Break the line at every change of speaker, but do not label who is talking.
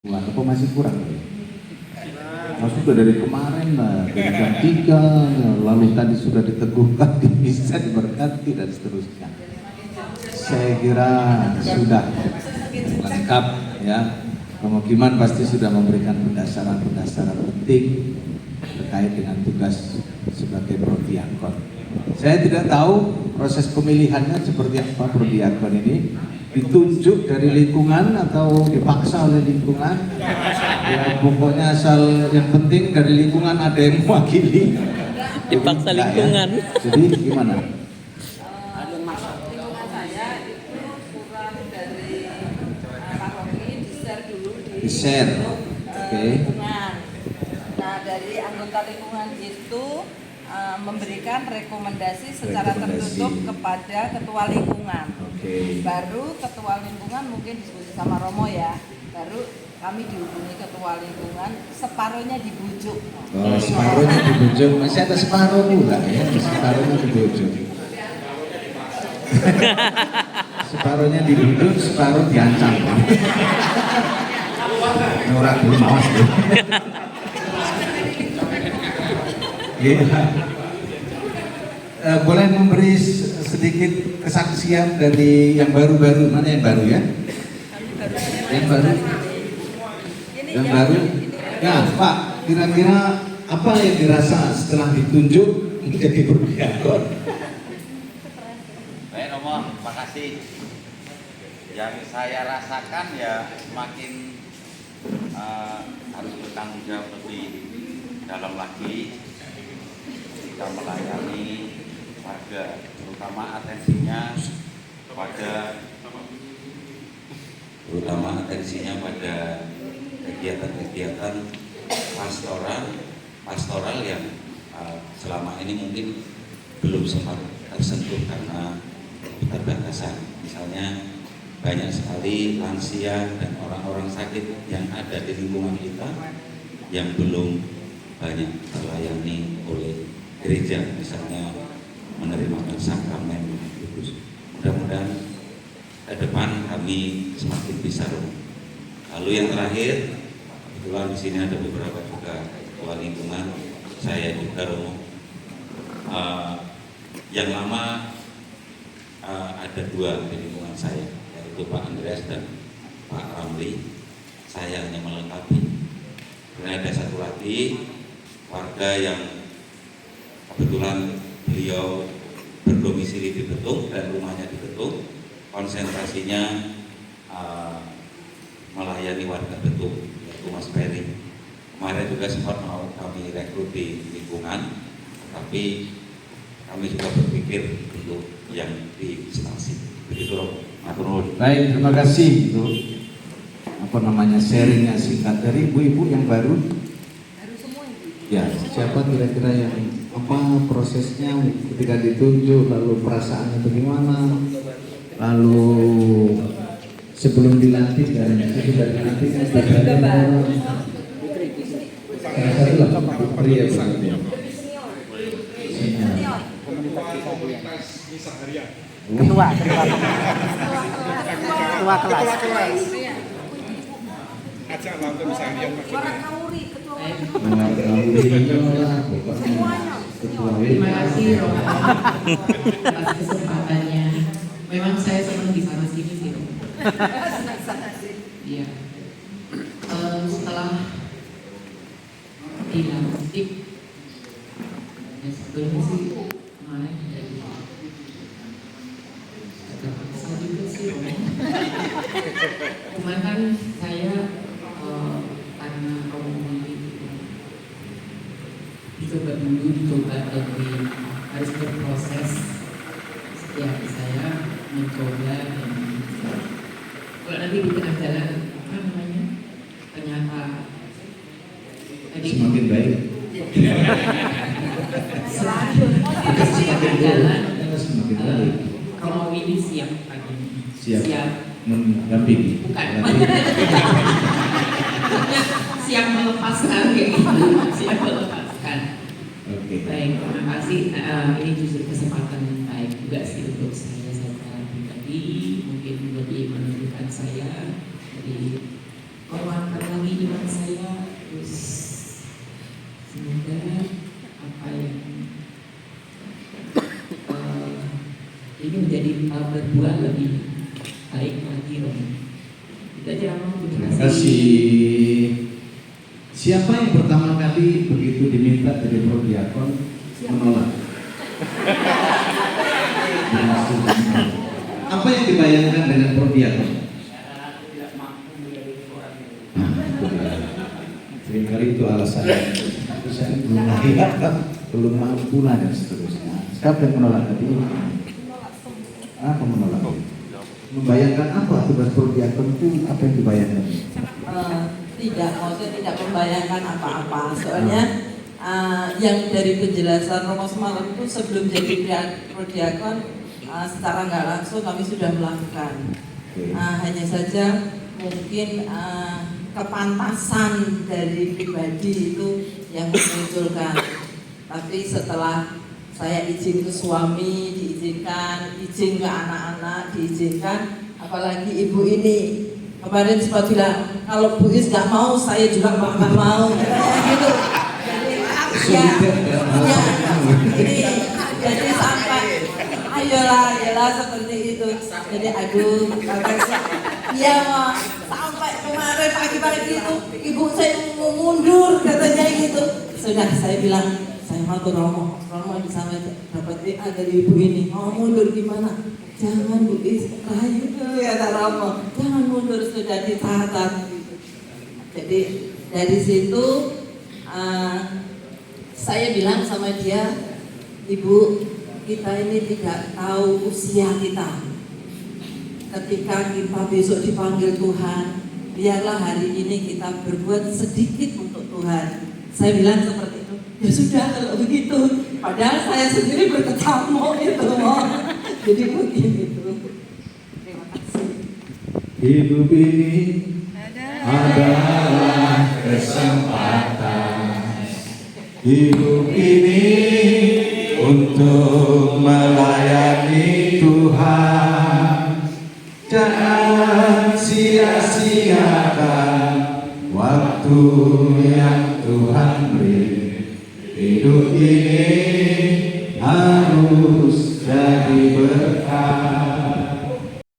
Apa masih kurang? Sudah dari kemarin lah, dari jam 3, lalu tadi sudah diteguhkan, bisa diberkati dan seterusnya. Saya kira sudah lengkap ya. Pemukiman pasti sudah memberikan pendasaran-pendasaran penting terkait dengan tugas sebagai prodiakon. Saya tidak tahu proses pemilihannya seperti apa prodiakon ini. Ditunjuk dari lingkungan atau dipaksa oleh lingkungan, ya pokoknya asal yang penting dari lingkungan ada yang mewakili.
Dipaksa lingkungan
ya. Jadi gimana?
Lingkungan saya itu kurang dari Pak Rocky di-share dulu
Di-share, oke.
lingkungan. Nah dari anggota lingkungan itu memberikan rekomendasi secara tertutup kepada ketua lingkungan. Baru ketua lingkungan mungkin diskusi sama Romo ya. Baru kami dihubungi ketua lingkungan, separuhnya dibujuk.
Oh, separuhnya dibujuk, masih ada separuh pula ya, separuhnya dibujuk. Separuhnya dibujuk, separuh diancam. Norak dulu mawas deh. Boleh memberi sedikit kesaksian dari yang baru-baru, mana yang baru ya? Yang baru? Yang baru? Ya Pak, kira-kira apa yang dirasa setelah ditunjuk menjadi prodiakon?
Baik Romo, terima kasih. Yang saya rasakan ya semakin harus bertanggung jawab lebih dalam lagi kita melayani warga, terutama atensinya pada kegiatan-kegiatan pastoral yang selama ini mungkin belum sempat tersentuh karena keterbatasan. Misalnya banyak sekali lansia dan orang-orang sakit yang ada di lingkungan kita yang belum banyak terlayani oleh gereja, misalnya menerima sakramen kudus. Mudah-mudahan ke depan kami semakin bisa. Lalu yang terakhir, kebetulan di sini ada beberapa juga ketua lingkungan, saya juga Romo. Yang lama ada dua di lingkungan saya, yaitu Pak Andreas dan Pak Ramli. Saya hanya melengkapi. Kemudian ada satu lagi warga yang kebetulan beliau berdomisili di Betung dan rumahnya di Betung, konsentrasinya melayani warga Betung, yaitu Mas Peri. Kemarin juga sempat mau kami rekrut di lingkungan, tapi kami juga berpikir untuk yang di instansi. Begitu Romo.
Baik, terima kasih untuk sharingnya singkat dari ibu-ibu yang baru.
Baru semua ibu.
Ya, siapa kira-kira yang prosesnya ketika ditunjuk, lalu perasaannya bagaimana, lalu sebelum dilantik dan sesudah dilantik bagaimana? Salah satu lah, Putri ya berarti.
ketua kelas.
Terima kasih Romo atas kesempatannya. Memang saya senang di sana sini sih Romo. Iya. Setelah dilantik, ya sebelumnya sih kemarin dari terpaksa juga sih Romo. Cuman kan saya karena Romo dicoba lagi, harus berproses. Ya saya mencoba dan kalau nanti di tengah jalan ternyata
Semakin baik.
semakin jalan
Semakin baik.
Romo ini siap pagi ini.
Siap mendampingi.
Bukan. Siap melepaskan kayak gitu. Siap melepaskan.
Oke.
Baik, terima kasih. Ini justru kesempatan yang baik juga sih untuk saya secara pribadi, mungkin lebih menunjukkan saya dari perwakilan iman saya, terus semoga apa yang ini menjadi berbuah lebih baik lagi Om. Itu aja Om.
Terima kasih. Siapa yang pertama kali begitu diminta jadi prodiakon menolak? Apa yang dibayangkan dengan prodiakon? Seringkali itu alasannya. Saya belum layak, belum mampu lah dan seterusnya. Siapa yang menolak tadi? Apa menolak? Membayangkan apa tugas prodiakon itu? Apa yang dibayangkan?
Tidak, maksudnya tidak membayangkan apa-apa. Soalnya yang dari penjelasan Romo semalam itu sebelum jadi prodiakon secara nggak langsung kami sudah melakukan. Hanya saja mungkin kepantasan dari pribadi itu yang memunculkan. Tapi setelah saya izin ke suami, diizinkan, izin ke anak-anak, diizinkan, apalagi ibu ini kemarin sempat bilang kalau Bu Is nggak mau, saya juga nggak mau, gitu. Jadi jadi sampai ayolah seperti itu. Jadi aduh, iya mah sampai kemarin pagi-pagi itu ibu saya mau mundur katanya gitu. Sudah saya bilang saya mau ke Romo bisa dapat WA dari ibu ini, mau mundur gimana? Jangan Bu Is, rayu kata Romo, jangan mundur, sudah dicatat. Jadi dari situ saya bilang sama dia, Ibu, kita ini tidak tahu usia kita. Ketika kita besok dipanggil Tuhan, biarlah hari ini kita berbuat sedikit untuk Tuhan. Saya bilang seperti itu. Ya sudah kalau begitu. Padahal saya sendiri berkecamuk itu. Jadi begini itu. Terima kasih.
Hidup ini adalah kesempatan. Hidup ini untuk melayani Tuhan. Jangan sia-siakan waktu yang Tuhan beri. Hidup ini harus jadi berkah.